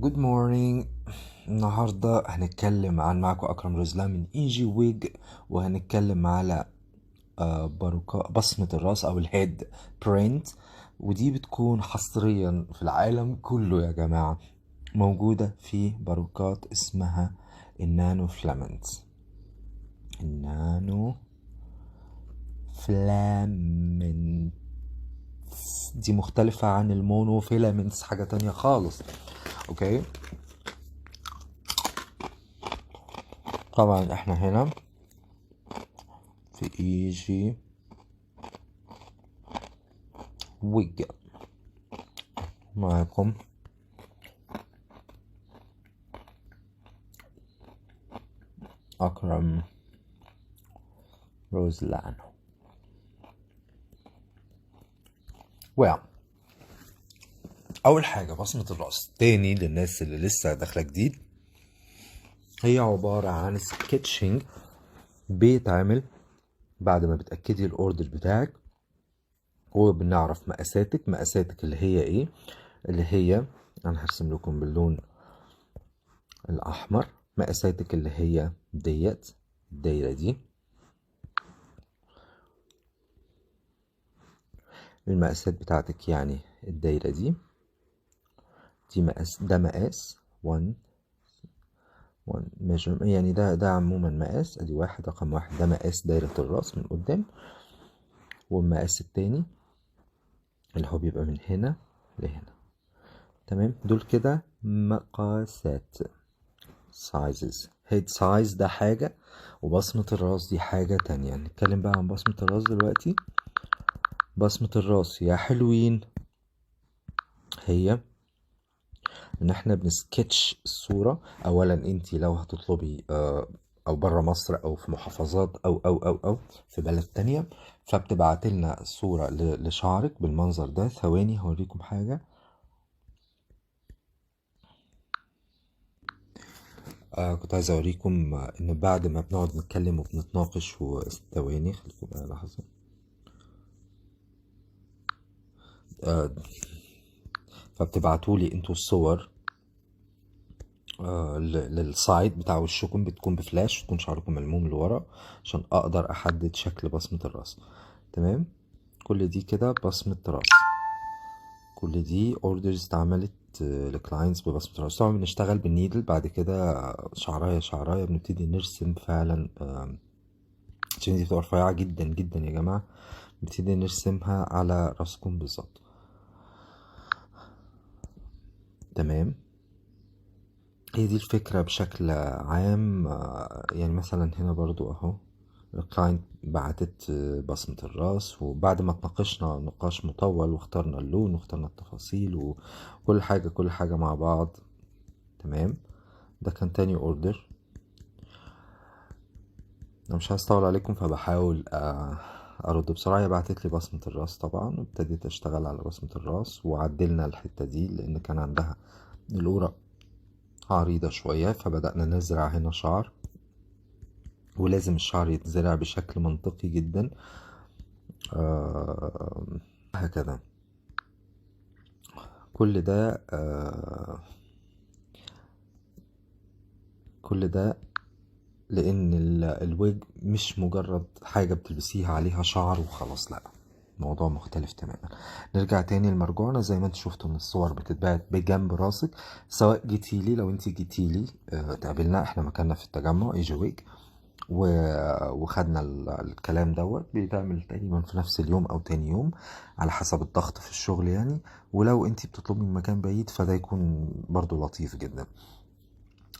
جود مورنينج. النهاردة هنتكلم عن معكم أكرم رزلان من إيجي ويج، وهنتكلم على بصمة الراس أو الهيد برينت، ودي بتكون حصريا في العالم كله يا جماعة، موجودة في باروكات اسمها النانو فلامنت. النانو فلامنت دي مختلفة عن المونو فيلامنتس، حاجة تانية خالص. اوكي، طبعا احنا هنا في ايجي ويج معاكم أكرم روزلان. أول حاجة بصمة الرأس تاني للناس اللي لسه داخلة جديد، هي عبارة عن سكتشنج بيتعمل بعد ما بتأكدي الأوردر بتاعك، وبنعرف مقاساتك اللي هي إيه، اللي هي أنا هرسم لكم باللون الأحمر. مقاساتك اللي هي ديت الدايرة دي، المقاسات بتاعتك يعني الدايرة دي مقاس، ده مقاس 1 measure، يعني ده عموما مقاس، ادي واحد، رقم واحد ده مقاس دايرة الراس من قدام، والمقاس التاني اللي هو بيبقى من هنا لهنا. تمام، دول كده مقاسات sizes. head size ده حاجة، وبصمة الراس دي حاجة تانية. نتكلم بقى عن بصمة الراس دلوقتي. بصمة الراس يا حلوين هي ان احنا بنسكتش الصورة. اولا انتي لو هتطلبي او بره مصر او في محافظات او في بلد تانية، فبتبعت لنا صورة لشعرك بالمنظر ده. ثواني هوريكم حاجة. كنت عايز اوريكم ان بعد ما بنقعد نتكلم وبنتناقش، ثواني خليكم بقى لحظة. فبتبعتولي انتوا الصور للسايد بتاع وشكم، بتكون بفلاش، تكون شعركم ملموم لورا عشان اقدر احدد شكل بصمة الراس. تمام، كل دي كده بصمة راس، كل دي اوردرز اتعملت لكلاينتس ببصمة راس. طبعا بنشتغل بالنيدل بعد كده، شعراية بنبتدي نرسم فعلا، عشان دي بتبقى رفيعة جدا جدا يا جماعة، نبتدي نرسمها على راسكم بالظبط. تمام، هي دي الفكرة بشكل عام. يعني مثلا هنا برضو اهو الكلاينت بعتت بصمة الراس، وبعد ما اتناقشنا نقاش مطول واخترنا اللون واخترنا التفاصيل كل حاجة مع بعض. تمام، ده كان تاني اوردر. انا مش هستطول عليكم فبحاول ارد بسرعة. هي بعتت لي بصمة الراس طبعا، وابتديت اشتغل على بصمة الراس، وعدلنا الحتة دي لان كان عندها القورة عريضة شوية، فبدأنا نزرع هنا شعر، ولازم الشعر يتزرع بشكل منطقي جدا. هكذا كل ده كل ده لان الويج مش مجرد حاجة بتلبسيها عليها شعر وخلاص، لا، موضوع مختلف تماما. نرجع تاني لمرجوعنا. زي ما انت شفتوا ان الصور بتتبعت بجنب راسك، سواء جيتيلي، لو انت جيتيلي تقابلنا، احنا مكاننا في التجمع ايجي ويج، وخدنا الكلام دوت بيتعمل تقريبا في نفس اليوم او تاني يوم على حسب الضغط في الشغل يعني. ولو انت بتطلبي من مكان بعيد فده يكون برضو لطيف جدا.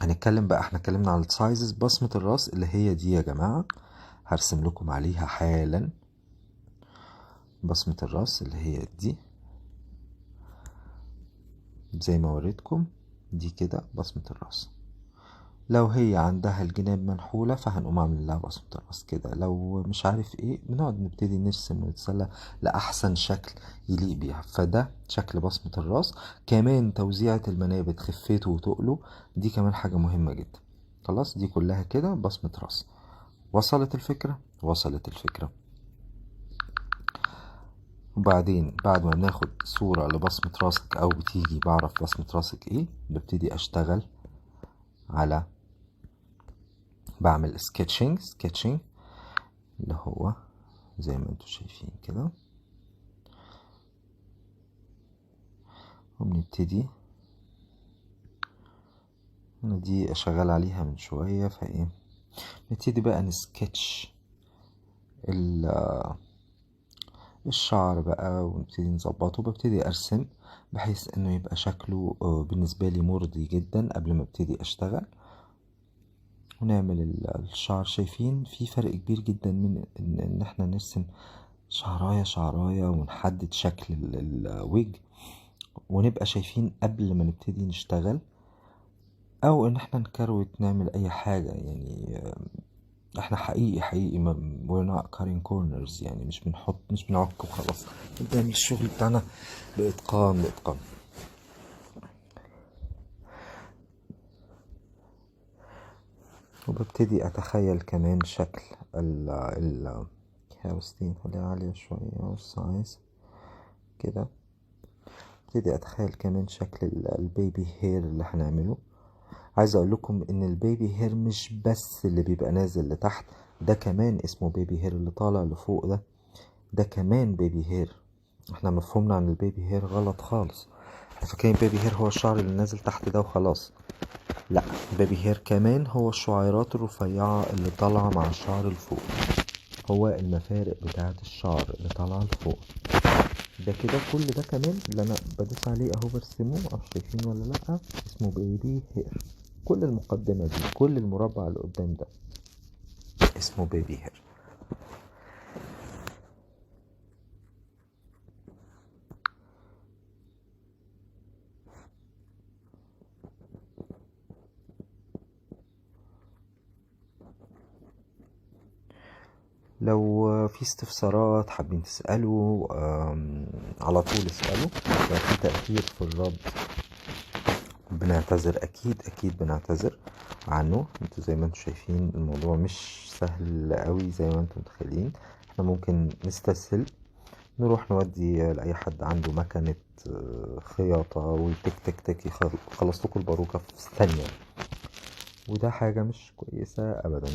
هنتكلم بقى، احنا اتكلمنا على السايزز. بصمة الراس اللي هي دي يا جماعة، هرسم لكم عليها حالا. بصمة الراس اللي هي دي زي ما وريتكم، دي كده بصمة الراس. لو هي عندها الجناب منحولة فهنقوم عاملين لها بصمة الراس كده. لو مش عارف ايه، بنقعد نبتدي نرسم ونتسلى لأحسن شكل يليق بيها. فده شكل بصمة الراس. كمان توزيعة المنابت، خفته وتقله، دي كمان حاجة مهمة جدا. خلاص، دي كلها كده بصمة راس. وصلت الفكرة؟ وصلت الفكرة. وبعدين بعد ما بناخد صورة لبصمة راسك او بتيجي بعرف بصمة راسك ايه، ببتدي اشتغل على بعمل سكتشنج اللي هو زي ما انتوا شايفين كده. وبنبتدي، انا دي اشغل عليها من شوية فايه، نبتدي بقى نسكتش الشعر بقى ونبتدي نظبطه. ببتدي ارسم بحيث انه يبقى شكله بالنسبة لي مرضي جدا قبل ما ابتدي اشتغل. ونعمل الشعر. شايفين في فرق كبير جدا من ان احنا نرسم شعراية ونحدد شكل الويج ونبقى شايفين قبل ما نبتدي نشتغل، او ان احنا نكروت نعمل اي حاجة. يعني احنا حقيقي we're not cutting corners، يعني مش بنعك وخلاص، بنعمل الشغل بتاعنا بإتقان. وببتدي أتخيل كمان شكل هاوستين، خليها عالية شوية والسايز كده. ابتدي أتخيل كمان شكل البيبي هير اللي هنعمله. عايز أقول لكم إن البيبي هير مش بس اللي بيبقى نازل لتحت، ده كمان اسمه بيبي هير. اللي طالع لفوق ده كمان بيبي هير. احنا مفهومنا عن البيبي هير غلط خالص، احنا فاكرين بيبي هير هو الشعر اللي نازل تحت ده وخلاص. لا، البيبي هير كمان هو الشعيرات الرفيعة اللي طالعة مع الشعر الفوق، هو المفارق بتاعة الشعر اللي طالعة لفوق. ده كده كل ده كمان اللي انا بدوس عليه اهو برسمه، معرفش شايفين ولا لا، اسمه بيبي هير. كل المقدمة دي، كل المربع اللي قدام ده اسمه بيبي هير. لو في استفسارات حابين تسألوا على طول اسألوا. لو في تأخير في الرد بنعتذر، أكيد بنعتذر عنه. انتوا زي ما انتوا شايفين الموضوع مش سهل قوي زي ما انتوا متخيلين. احنا ممكن نستسهل نروح نودي لأي حد عنده مكنة خياطة وتك تك تك يخلص لكم الباروكة في ثانية، وده حاجة مش كويسة أبدا.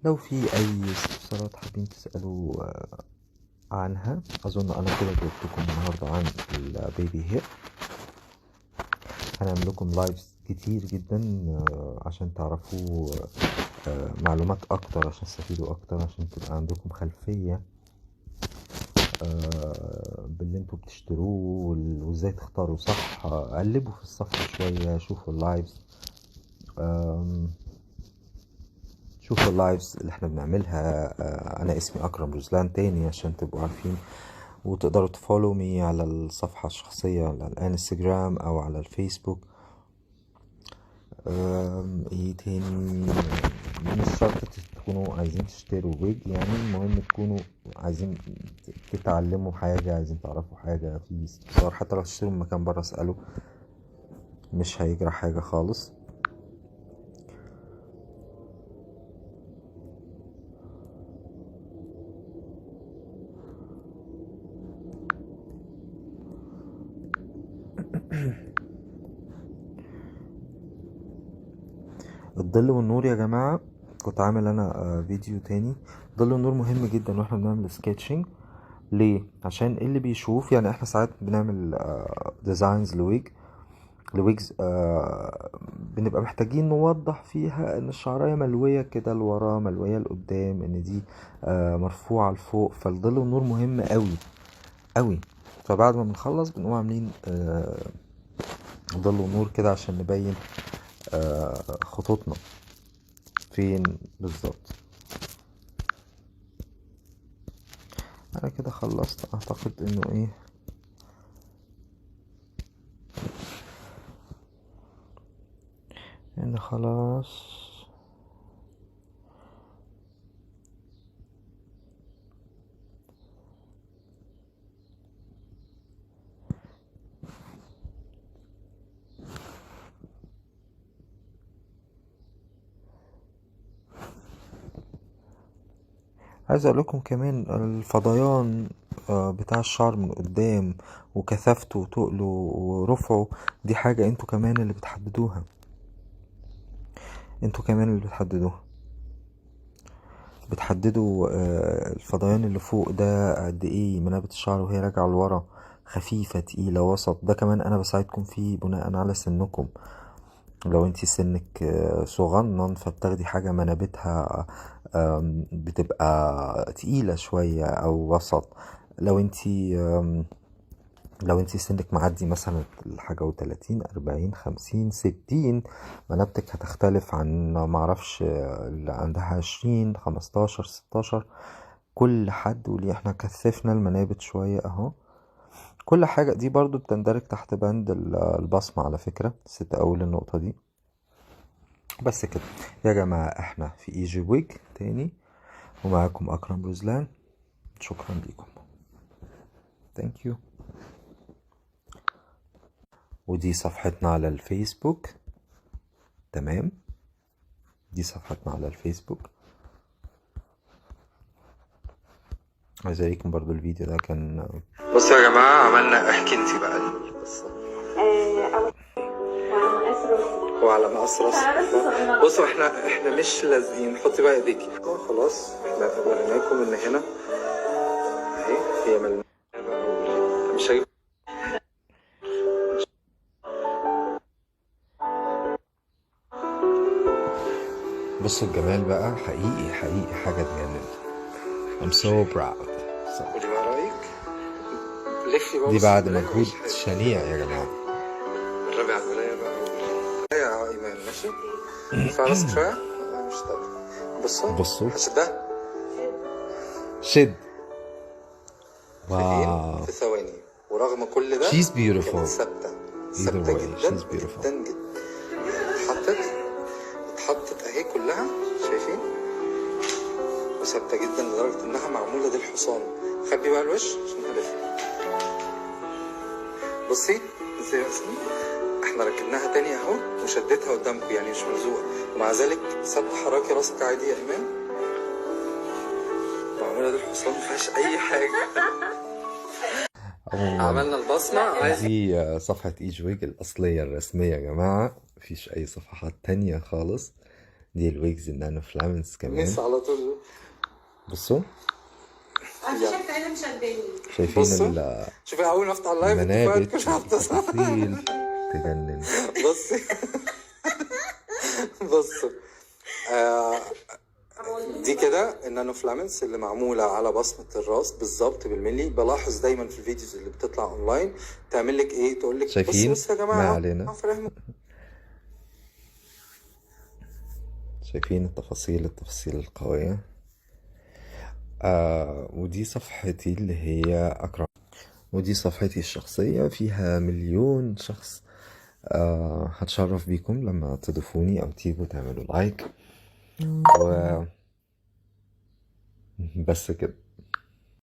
لو في أي استفسارات حابين تسألوا عنها، أظن أنا كده جبتكم النهاردة عن البيبي هير. هنعمل لكم لايفز كتير جدا عشان تعرفوا معلومات أكتر، عشان تستفيدوا أكتر، عشان تبقى عندكم خلفية باللي انتوا بتشتروه وازاي تختاروا صح. قلبوا في الصفحة شوية، شوفوا اللايفز، شوفوا اللايفز اللي احنا بنعملها. انا اسمي اكرم رزلان تاني عشان تبقوا عارفين، وتقدروا تفولو مي على الصفحة الشخصية على الانستجرام او على الفيسبوك. ايه تاني، مش شرط تكونوا عايزين تشتروا ويج، يعني المهم تكونوا عايزين تتعلموا حاجة، عايزين تعرفوا حاجة في استفسار. حتى لو تشتروا من مكان برا اسألوا، مش هيجرى حاجة خالص. الظل والنور يا جماعة، كنت عامل انا فيديو تاني. الظل والنور مهم جدا واحنا بنعمل سكيتشنج. ليه؟ عشان اللي بيشوف، يعني احنا ساعات بنعمل ديزاينز لويجز بنبقى محتاجين نوضح فيها ان الشعراية ملوية كده لورا، ملوية لقدام، ان دي مرفوعة لفوق. فالظل والنور مهم قوي. فبعد ما بنخلص بنقوم عاملين ظل ونور كده عشان نبين خطوطنا فين بالظبط. انا كده خلصت، اعتقد انه ايه، ان خلاص. عايز اقول لكم كمان الفضيان بتاع الشعر من قدام وكثافته وتقله ورفعه، دي حاجة انتوا كمان اللي بتحددوها، انتوا كمان اللي بتحددوها. بتحددوا الفضيان اللي فوق ده قد ايه، منابت الشعر وهي راجعة لورا، خفيفة تقيلة وسط، ده كمان انا بساعدكم فيه بناء على سنكم. لو انتي سنك صغنن فبتاخدي حاجة منابتها بتبقى تقيلة شوية او وسط. لو انتي لو انتي سنك معدي مثلا الحاجة و30 40 50 60، منابتك هتختلف عن معرفش اللي عندها 20 15 16. كل حد وليه، احنا كثفنا المنابت شوية اهو. كل حاجة دي برضو بتندرج تحت بند البصمة على فكرة، نسيت اقول النقطة دي. بس كده يا جماعة، احنا في ايجي ويج تاني، ومعاكم اكرم رزلان. شكرا لكم. ثانك يو. ودي صفحتنا على الفيسبوك. تمام، دي صفحتنا على الفيسبوك. عايز اوريكم برضو الفيديو ده كان. بصوا يا جماعة، عملنا، احكي انتي بقى القصة. وعلى مقاس راسنا. بصوا احنا مش لازقين، حطي بقى ايديكي خلاص. احنا وريناكم ان هنا اهي هي مش هجيب. بصوا الجمال بقى، حقيقي حقيقي حاجة تجنن. I'm so proud. قولي بقى رأيك. لفي بقى، دي بعد مجهود شنيع يا جماعة. الربع على المراية بقى. يا ايمان ماشي. ارفع راسك شوية. مش طبعا. بصوا هشدها. شد. واو. في ثواني، ورغم كل ده she's beautiful. كانت ثابتة جدا جدا جدا. اتحطت اهي كلها، شايفين؟ وثابتة جدا لدرجة انها معمولة دي الحصان. خبي بقى الوش عشان هلف. بصي ازاي احنا ركبناها تاني اهو، وشدتها قدامكم يعني مش ملزوقة، ومع ذلك ثابتة. حركي راسك عادي يا ايمان. معمولة دي الحصان، مفيهاش اي حاجة. عملنا البصمة. دي صفحة ايج ويج الأصلية الرسمية يا جماعة، مفيش أي صفحات تانية خالص. دي الويجز النانو فلامنس كمان. لسه على طول. بصوا شايفين شوفي أول ما أفتح اللايف المنابت، التفاصيل تجنن. بصوا دي كده النانو فلامنس اللي معموله على بصمه الراس بالظبط بالملي. بلاحظ دايما في الفيديوز اللي بتطلع اونلاين تعمل لك ايه، تقول لك شايفين بص يا جماعه ما علينا. شايفين التفاصيل القويه. ودي صفحتي اللي هي اكرم، ودي صفحتي الشخصيه فيها 1,000,000 شخص. هتشرف بيكم لما تضيفوني او تيجوا تعملوا لايك بس كده.